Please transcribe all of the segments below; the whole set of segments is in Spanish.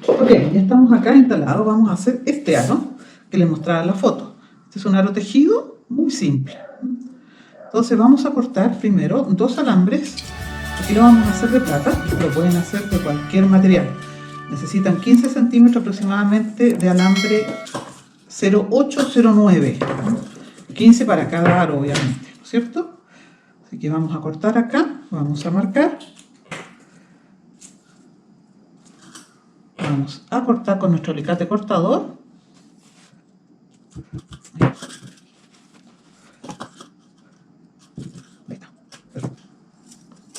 Ok, ya estamos acá instalados. Vamos a hacer este aro que les mostraba en la foto. Este es un aro tejido muy simple. Entonces vamos a cortar primero 2 alambres y lo vamos a hacer de plata. Lo pueden hacer de cualquier material. Necesitan 15 centímetros aproximadamente de alambre 0809. 15 para cada aro, obviamente, ¿no es cierto? Así que vamos a cortar acá, vamos a marcar. Vamos a cortar con nuestro alicate cortador.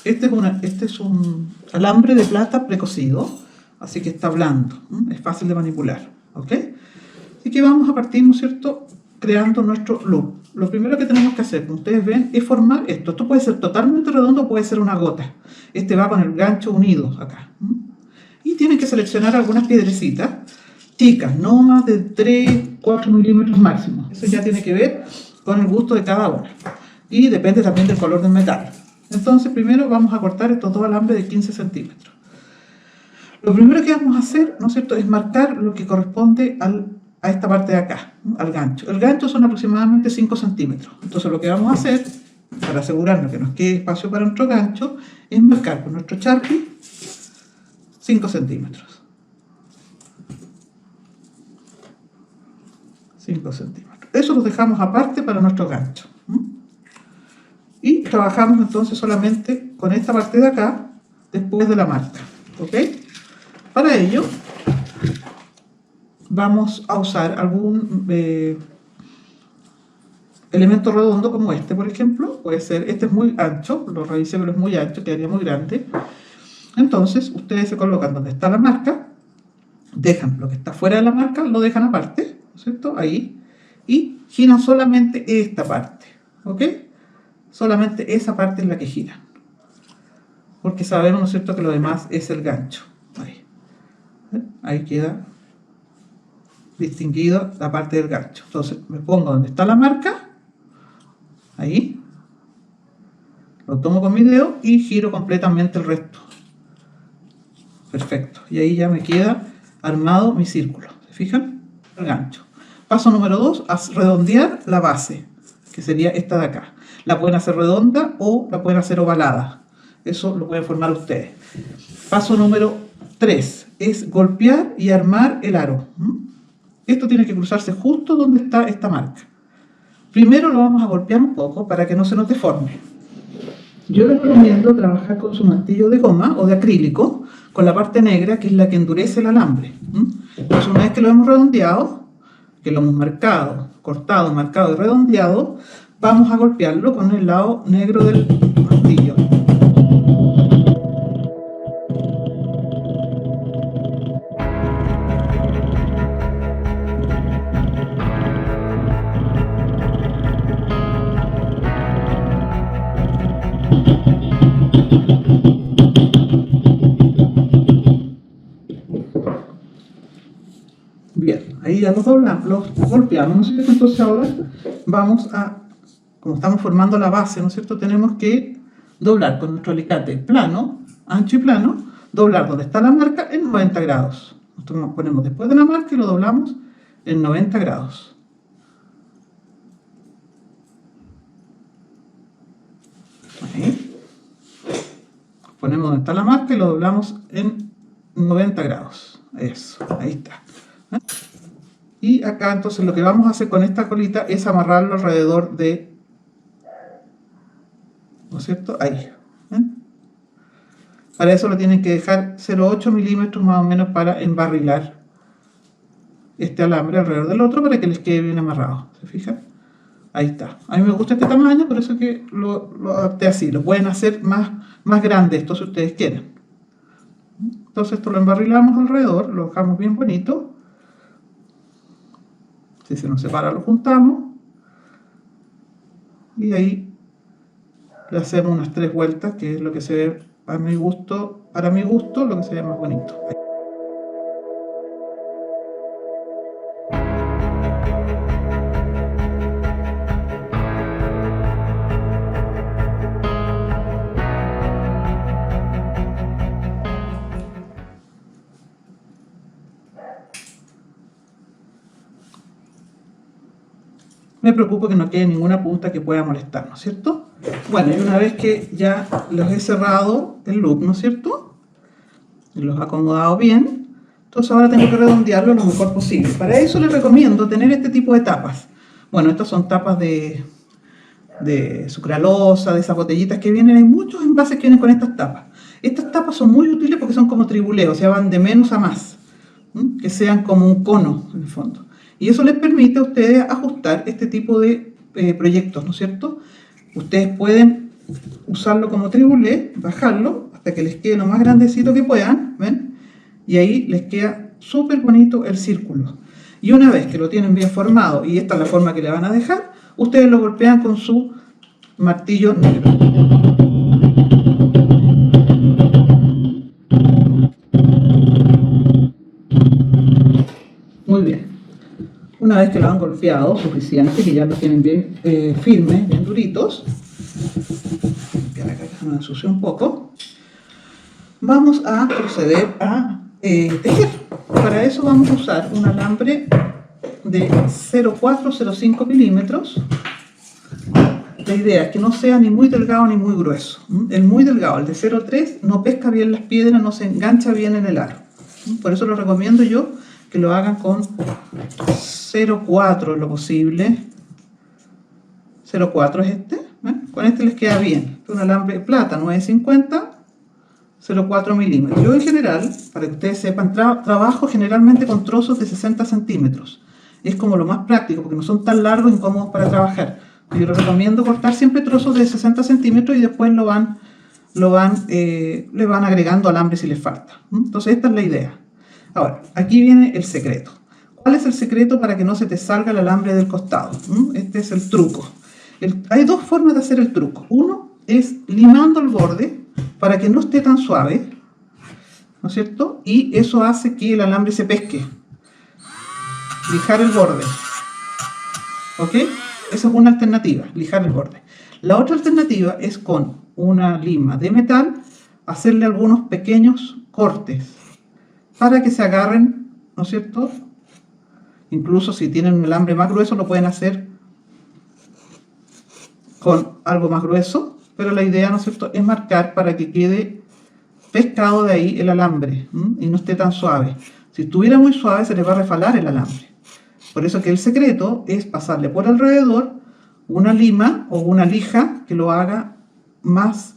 Este es un alambre de plata precocido, así que está blando, es fácil de manipular, ¿ok? Así que vamos a partir, ¿no es cierto?, creando nuestro loop. Lo primero que tenemos que hacer, como ustedes ven, es formar esto. Esto puede ser totalmente redondo o puede ser una gota. Este va con el gancho unido acá. Y tienen que seleccionar algunas piedrecitas chicas, no más de 3, 4 milímetros máximo. Eso ya tiene que ver con el gusto de cada una. Y depende también del color del metal. Entonces primero vamos a cortar estos 2 alambres de 15 centímetros. Lo primero que vamos a hacer, ¿no es cierto?, es marcar lo que corresponde a esta parte de acá, al gancho. El gancho son aproximadamente 5 centímetros. Entonces lo que vamos a hacer, para asegurarnos que nos quede espacio para nuestro gancho, es marcar con nuestro Sharpie 5 centímetros. 5 centímetros. Eso lo dejamos aparte para nuestro gancho. Y trabajamos entonces solamente con esta parte de acá, después de la marca. ¿Ok? Para ello, vamos a usar algún elemento redondo como este, por ejemplo. Puede ser, este es muy ancho, lo revisé, pero es muy ancho, quedaría muy grande. Entonces, ustedes se colocan donde está la marca, dejan lo que está fuera de la marca, lo dejan aparte, ¿no es cierto? Ahí, y giran solamente esta parte, ¿ok? Solamente esa parte es la que giran, porque sabemos, ¿no es cierto?, que lo demás es el gancho. Ahí queda distinguido la parte del gancho. Entonces me pongo donde está la marca, ahí, lo tomo con mi dedo y giro completamente el resto. Perfecto, y ahí ya me queda armado mi círculo. ¿Se fijan? El gancho. Paso número 2, redondear la base, que sería esta de acá. La pueden hacer redonda o la pueden hacer ovalada. Eso lo pueden formar ustedes. Paso número 3 es golpear y armar el aro. Esto tiene que cruzarse justo donde está esta marca. Primero lo vamos a golpear un poco para que no se nos deforme. Yo les recomiendo trabajar con su martillo de goma o de acrílico, con la parte negra, que es la que endurece el alambre. Entonces, una vez que lo hemos redondeado, que lo hemos marcado, cortado, marcado y redondeado, vamos a golpearlo con el lado negro del martillo. Bien, ahí ya los doblamos, los golpeamos, ¿no es cierto? Entonces ahora vamos a, como estamos formando la base, ¿no es cierto?, tenemos que doblar con nuestro alicate plano, ancho y plano, doblar donde está la marca en 90 grados. Nosotros nos ponemos después de la marca y lo doblamos en 90 grados. Ahí. Ponemos donde está la marca y lo doblamos en 90 grados. Eso, ahí está. Y acá entonces lo que vamos a hacer con esta colita es amarrarlo alrededor de, ¿no es cierto?, ahí. Para eso lo tienen que dejar 0,8 milímetros más o menos para embarrilar este alambre alrededor del otro para que les quede bien amarrado. ¿Se fijan? Ahí está. A mí me gusta este tamaño, por eso es que lo adapté así. Lo pueden hacer más grande esto si ustedes quieren. Entonces esto lo embarrilamos alrededor, lo dejamos bien bonito. Si se nos separa lo juntamos. Y ahí le hacemos unas 3 vueltas, que es lo que se ve para mi gusto, lo que se ve más bonito. me preocupo que no quede ninguna punta que pueda molestar, ¿no es cierto? Bueno, y una vez que ya los he cerrado el loop, ¿no es cierto? Y los he acomodado bien, entonces ahora tengo que redondearlo lo mejor posible. Para eso les recomiendo tener este tipo de tapas. Bueno, estas son tapas de sucralosa, de esas botellitas que vienen. Hay muchos envases que vienen con estas tapas. Estas tapas son muy útiles porque son como tribuleos, o sea, van de menos a más, que sean como un cono en el fondo. Y eso les permite a ustedes ajustar este tipo de proyectos, ¿no es cierto? Ustedes pueden usarlo como tribulé, bajarlo hasta que les quede lo más grandecito que puedan, ¿ven? Y ahí les queda súper bonito el círculo. Y una vez que lo tienen bien formado, y esta es la forma que le van a dejar, ustedes lo golpean con su martillo negro. Muy bien. Una vez que lo han golpeado suficiente, que ya lo tienen bien firmes, bien duritos, limpiar acá que se me ensució un poco, vamos a proceder a tejer. Para eso vamos a usar un alambre de 0,4-0,5 milímetros. La idea es que no sea ni muy delgado ni muy grueso. El muy delgado, el de 0,3, no pesca bien las piedras, no se engancha bien en el aro. Por eso lo recomiendo yo que lo hagan con 0,4 en lo posible. 0,4 es este. Con este les queda bien. Es un alambre de plata, 950, 0,4 milímetros. Yo en general, para que ustedes sepan, trabajo generalmente con trozos de 60 centímetros. Es como lo más práctico, porque no son tan largos y incómodos para trabajar. Yo les recomiendo cortar siempre trozos de 60 centímetros y después le van agregando alambre si les falta. Entonces esta es la idea. Ahora, aquí viene el secreto. ¿Cuál es el secreto para que no se te salga el alambre del costado? Este es el truco. Hay dos formas de hacer el truco. Uno es limando el borde para que no esté tan suave, ¿no es cierto? Y eso hace que el alambre se pesque. Lijar el borde. ¿Ok? Esa es una alternativa, lijar el borde. La otra alternativa es con una lima de metal hacerle algunos pequeños cortes para que se agarren, ¿no es cierto? Incluso si tienen un alambre más grueso lo pueden hacer con algo más grueso, pero la idea, ¿no es cierto?, es marcar para que quede pescado de ahí el alambre y no esté tan suave. Si estuviera muy suave se les va a refalar el alambre. Por eso que el secreto es pasarle por alrededor una lima o una lija que lo haga más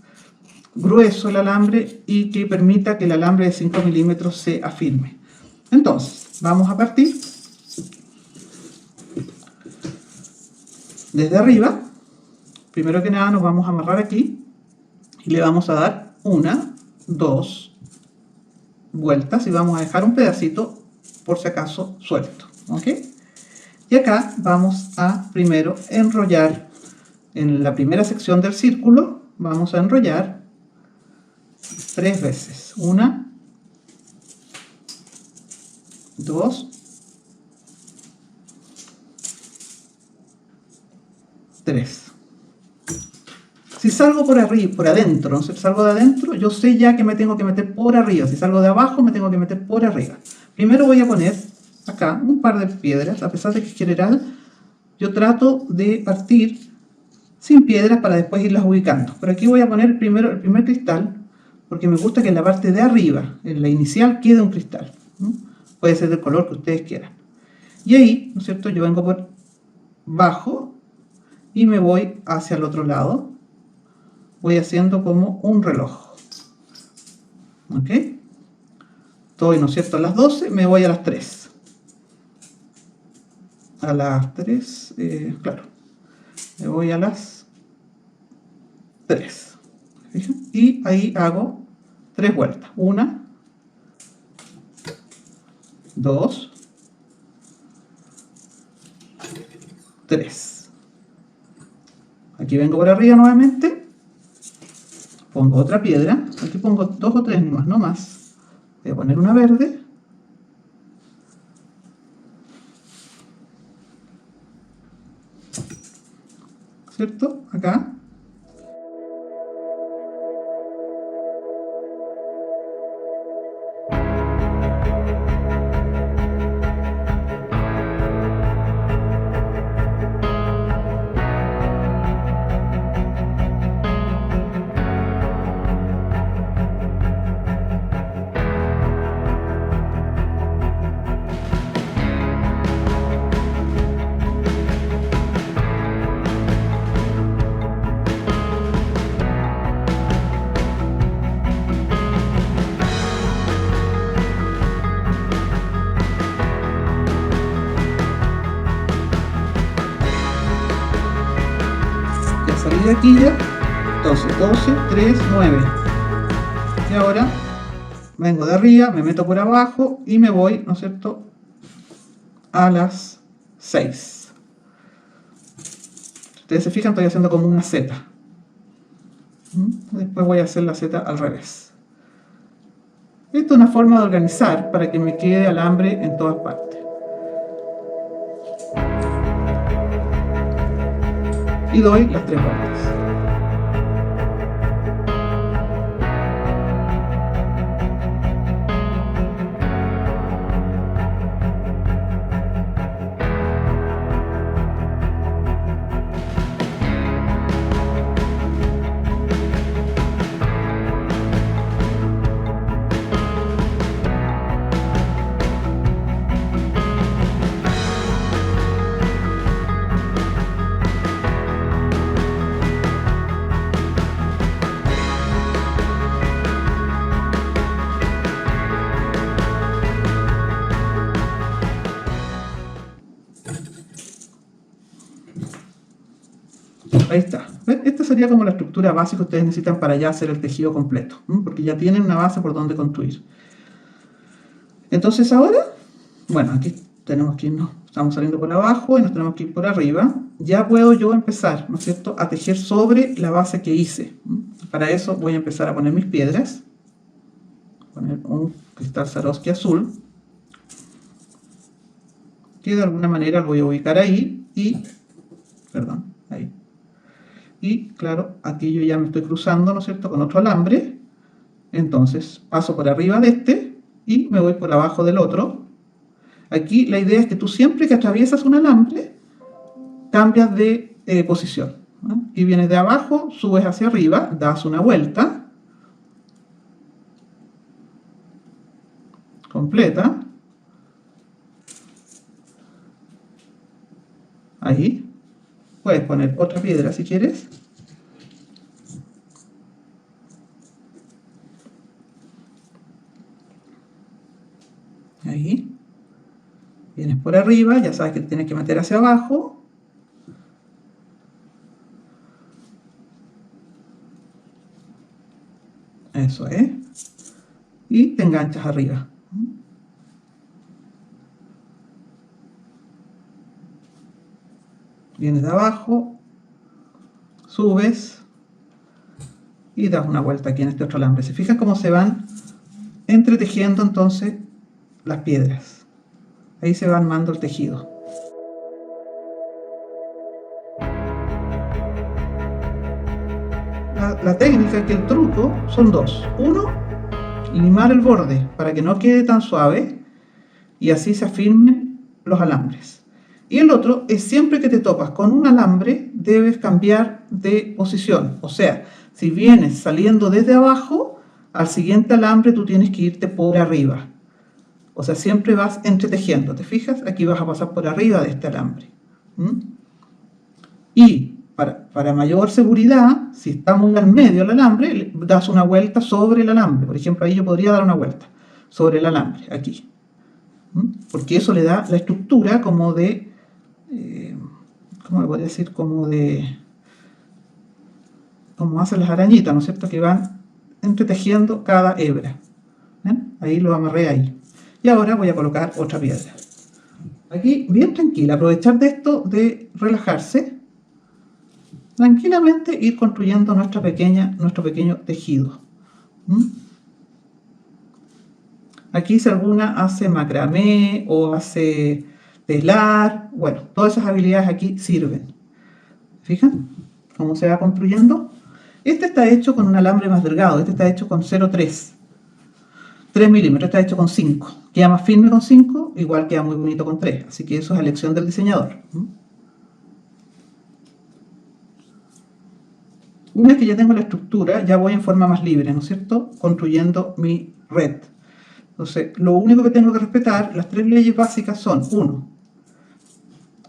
grueso el alambre y que permita que el alambre de 5 milímetros se afirme. Entonces, vamos a partir desde arriba. Primero que nada nos vamos a amarrar aquí y le vamos a dar 1, 2 vueltas y vamos a dejar un pedacito por si acaso suelto, ¿ok? Y acá vamos a primero enrollar en la primera sección del círculo, vamos a enrollar 3 veces. 1, 2, 3. Si salgo por arriba, por adentro, ¿no? Si salgo de adentro, yo sé ya que me tengo que meter por arriba. Si salgo de abajo, me tengo que meter por arriba. Primero voy a poner acá un par de piedras, a pesar de que en general yo trato de partir sin piedras para después irlas ubicando. Pero aquí voy a poner primero el primer cristal, porque me gusta que en la parte de arriba, en la inicial, quede un cristal, ¿no? Puede ser del color que ustedes quieran. Y ahí, ¿no es cierto?, yo vengo por bajo y me voy hacia el otro lado. Voy haciendo como un reloj. ¿Ok? Estoy, ¿no es cierto?, a las 12, me voy a las 3. A las 3, claro. Me voy a las 3. ¿Fijan? Y ahí hago 3 vueltas. 1, 2, 3. Aquí vengo por arriba nuevamente. Pongo otra piedra. Aquí pongo 2 o 3 nomás, no más. Voy a poner una verde. ¿Cierto? Acá. de aquí ya. Entonces 12, 3, 9. Y ahora vengo de arriba, me meto por abajo y me voy, ¿no es cierto?, a las 6. Ustedes se fijan, estoy haciendo como una Z. Después voy a hacer la Z al revés. Esto es una forma de organizar para que me quede alambre en todas partes. Y doy las 3 vueltas. Ahí está. Esta sería como la estructura básica que ustedes necesitan para ya hacer el tejido completo, porque ya tienen una base por donde construir. Entonces ahora, bueno, aquí tenemos que irnos, estamos saliendo por abajo y nos tenemos que ir por arriba. Ya puedo yo empezar, ¿no es cierto?, a tejer sobre la base que hice. Para eso voy a empezar a poner mis piedras. Poner un cristal Swarovski azul, que de alguna manera lo voy a ubicar ahí y, perdón, ahí. Y claro, aquí yo ya me estoy cruzando, ¿no es cierto?, con otro alambre. Entonces paso por arriba de este y me voy por abajo del otro. Aquí la idea es que tú siempre que atraviesas un alambre, cambias de posición, ¿no? Y vienes de abajo, subes hacia arriba, das una vuelta completa. Ahí. Puedes poner otra piedra si quieres. Ahí. Vienes por arriba, ya sabes que te tienes que meter hacia abajo. Eso es. Y te enganchas arriba. Vienes de abajo, subes y das una vuelta aquí en este otro alambre. ¿Se fijan cómo se van entretejiendo entonces las piedras? Ahí se va armando el tejido. La técnica, que el truco, son dos. Uno, limar el borde para que no quede tan suave y así se afirmen los alambres. Y el otro es siempre que te topas con un alambre, debes cambiar de posición. O sea, si vienes saliendo desde abajo, al siguiente alambre tú tienes que irte por arriba. O sea, siempre vas entretejiendo. ¿Te fijas? Aquí vas a pasar por arriba de este alambre. Y para mayor seguridad, si está muy al medio el alambre, das una vuelta sobre el alambre. Por ejemplo, ahí yo podría dar una vuelta sobre el alambre, aquí. Porque eso le da la estructura como de... ¿cómo le podría decir? Como hacen las arañitas, ¿no es cierto? Que van entretejiendo cada hebra. ¿Ven? Ahí lo amarré ahí. Y ahora voy a colocar otra piedra. Aquí, bien tranquila, aprovechar de esto, de relajarse. Tranquilamente ir construyendo nuestro pequeño tejido. Aquí si alguna hace macramé o hace telar, bueno, todas esas habilidades aquí sirven. ¿Fijan cómo se va construyendo? Este está hecho con un alambre más delgado, este está hecho con 0,3. 3 milímetros, está hecho con 5. Queda más firme con 5, igual queda muy bonito con 3. Así que eso es elección del diseñador. Una vez que ya tengo la estructura, ya voy en forma más libre, ¿no es cierto?, construyendo mi red. Entonces, lo único que tengo que respetar, las 3 leyes básicas son: 1,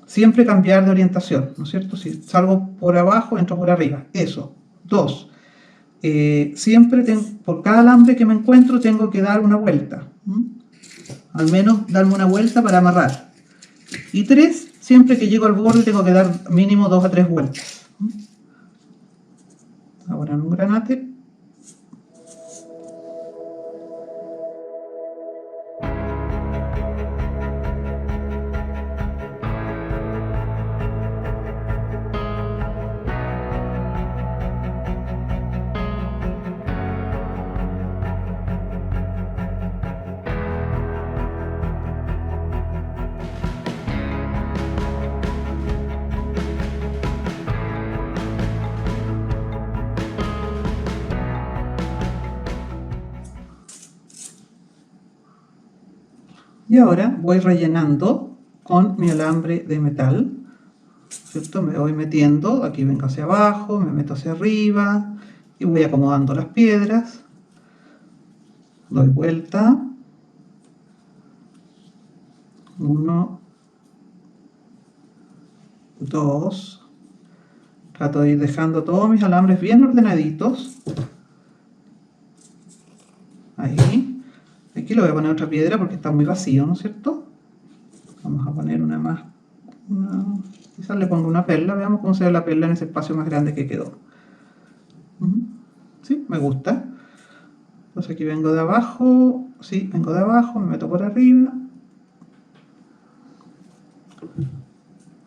siempre cambiar de orientación, ¿no es cierto? Si salgo por abajo, entro por arriba. Eso. 2, siempre por cada alambre que me encuentro tengo que dar una vuelta. Al menos darme una vuelta para amarrar. Y 3, siempre que llego al borde tengo que dar mínimo 2 a 3 vueltas. Ahora en un granate. Y ahora voy rellenando con mi alambre de metal, ¿cierto? Me voy metiendo, aquí vengo hacia abajo, me meto hacia arriba y voy acomodando las piedras. Doy vuelta. 1, 2. Trato de ir dejando todos mis alambres bien ordenaditos. Ahí. Aquí le voy a poner otra piedra porque está muy vacío, ¿no es cierto? Vamos a poner una más. Quizás le pongo una perla, veamos cómo se ve la perla en ese espacio más grande que quedó. ¿Sí? Me gusta. Entonces aquí vengo de abajo, sí, vengo de abajo, me meto por arriba.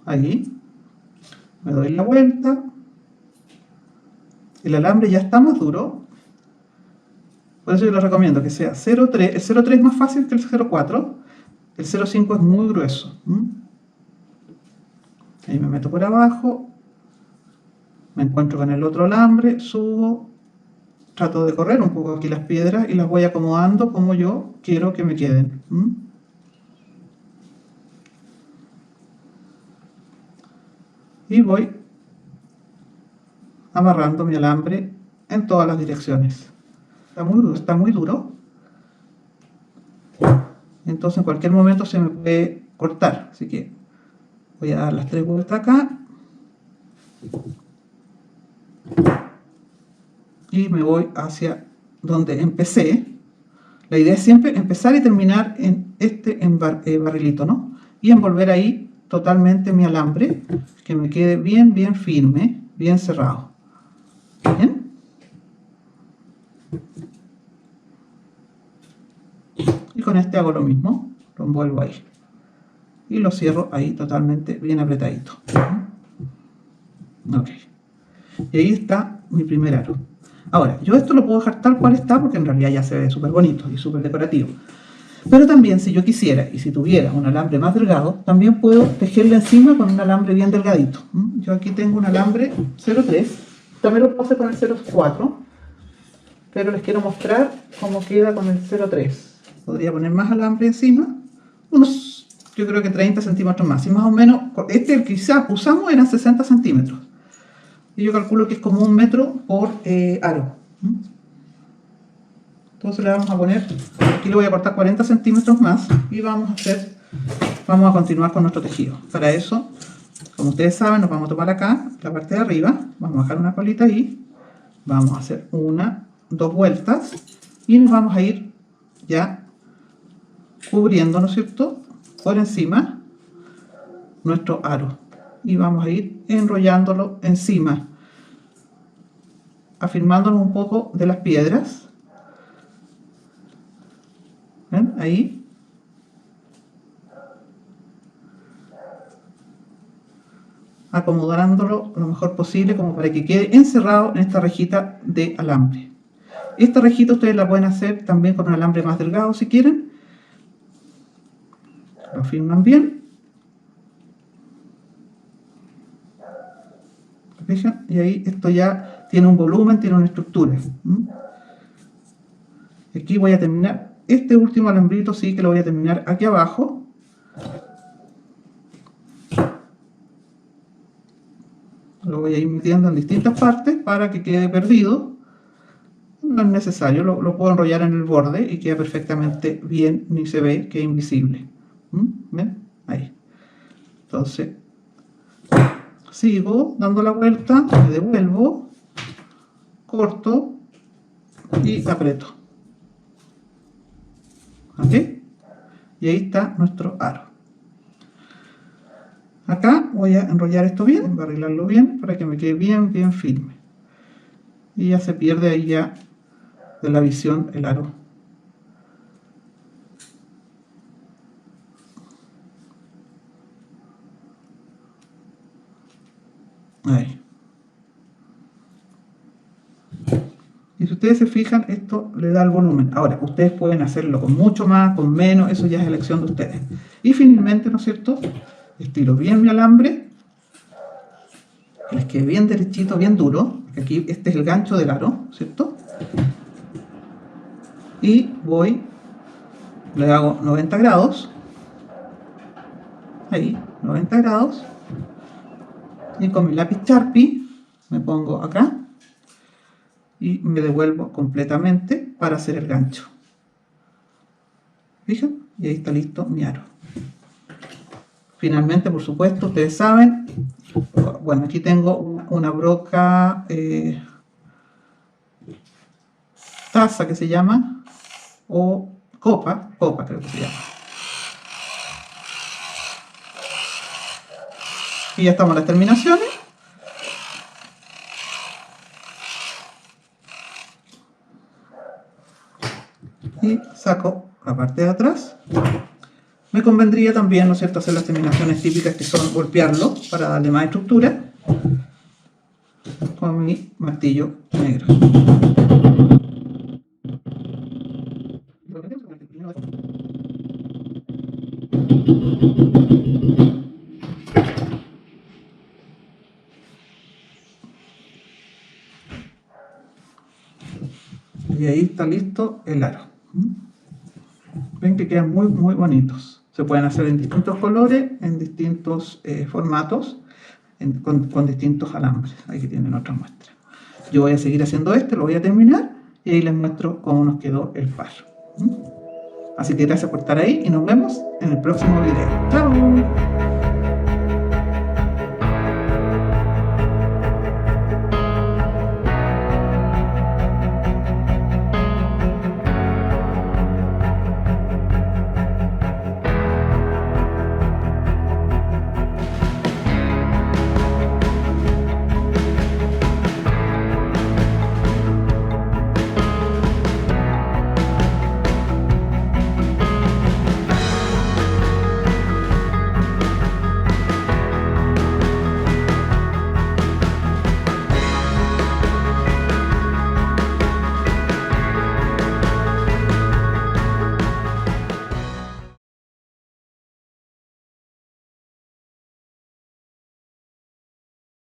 Ahí. Me doy la vuelta. El alambre ya está más duro. Por eso yo les recomiendo que sea 0,3. El 0,3 es más fácil que el 0,4. El 0,5 es muy grueso. Ahí me meto por abajo. Me encuentro con el otro alambre. Subo. Trato de correr un poco aquí las piedras y las voy acomodando como yo quiero que me queden. Y voy amarrando mi alambre en todas las direcciones. Está muy duro. Entonces en cualquier momento se me puede cortar. Así que voy a dar las 3 vueltas acá. Y me voy hacia donde empecé. La idea es siempre empezar y terminar en este barrilito, ¿no? Y envolver ahí totalmente mi alambre, que me quede bien, bien firme, bien cerrado. ¿Bien? Y con este hago lo mismo, lo envuelvo ahí. Y lo cierro ahí totalmente bien apretadito. Ok. Y ahí está mi primer aro. Ahora, yo esto lo puedo dejar tal cual está porque en realidad ya se ve súper bonito y súper decorativo. Pero también si yo quisiera y si tuviera un alambre más delgado, también puedo tejerle encima con un alambre bien delgadito. Yo aquí tengo un alambre 0,3, también lo puedo hacer con el 0,4, pero les quiero mostrar cómo queda con el 0,3. Podría poner más alambre encima, unos, yo creo que 30 centímetros más, y más o menos, el que quizás usamos eran 60 centímetros. Y yo calculo que es como 1 metro por aro. Entonces le vamos a poner, aquí le voy a cortar 40 centímetros más y vamos a continuar con nuestro tejido. Para eso, como ustedes saben, nos vamos a tomar acá la parte de arriba, vamos a dejar una colita ahí, vamos a hacer 1, 2 vueltas y nos vamos a ir ya cubriendo, ¿no es cierto?, por encima nuestro aro. Y vamos a ir enrollándolo encima, afirmándonos un poco de las piedras. ¿Ven? Ahí. Acomodándolo lo mejor posible como para que quede encerrado en esta rejita de alambre. Esta rejita ustedes la pueden hacer también con un alambre más delgado si quieren. Lo afirman bien. ¿Fijan? Y ahí esto ya tiene un volumen, tiene una estructura. Aquí voy a terminar este último alambrito, sí que lo voy a terminar aquí abajo. Lo voy a ir metiendo en distintas partes para que quede perdido. No es necesario, lo puedo enrollar en el borde y queda perfectamente bien, ni se ve que es invisible. ¿Ven? Ahí. Entonces, sigo dando la vuelta, me devuelvo, corto y aprieto. ¿Ok? Y ahí está nuestro aro. Acá voy a enrollar esto bien, voy a arreglarlo bien para que me quede bien, bien firme. y ya se pierde ahí ya de la visión el aro. Ahí. Y si ustedes se fijan, esto le da el volumen. Ahora, ustedes pueden hacerlo con mucho más, con menos, eso ya es elección de ustedes. Y finalmente, ¿no es cierto?, estiro bien mi alambre, que les quede bien derechito, bien duro. Aquí este es el gancho del aro, ¿cierto? Y voy, le hago 90 grados, ahí, 90 grados, y con mi lápiz Sharpie me pongo acá y me devuelvo completamente para hacer el gancho. ¿Fijan? Y ahí está listo mi aro. Finalmente, por supuesto, ustedes saben, bueno, aquí tengo una broca taza que se llama, o copa creo que se llama. Y ya estamos en las terminaciones. Y saco la parte de atrás. Me convendría también, ¿no es cierto?, hacer las terminaciones típicas, que son golpearlo para darle más estructura con mi martillo negro. Y ahí está listo el aro. Ven que quedan muy bonitos. Se pueden hacer en distintos colores, en distintos formatos, con distintos alambres. Aquí tienen otra muestra. Yo voy a seguir haciendo este, lo voy a terminar y ahí les muestro cómo nos quedó el par. Así que gracias por estar ahí y nos vemos en el próximo video. ¡Chao!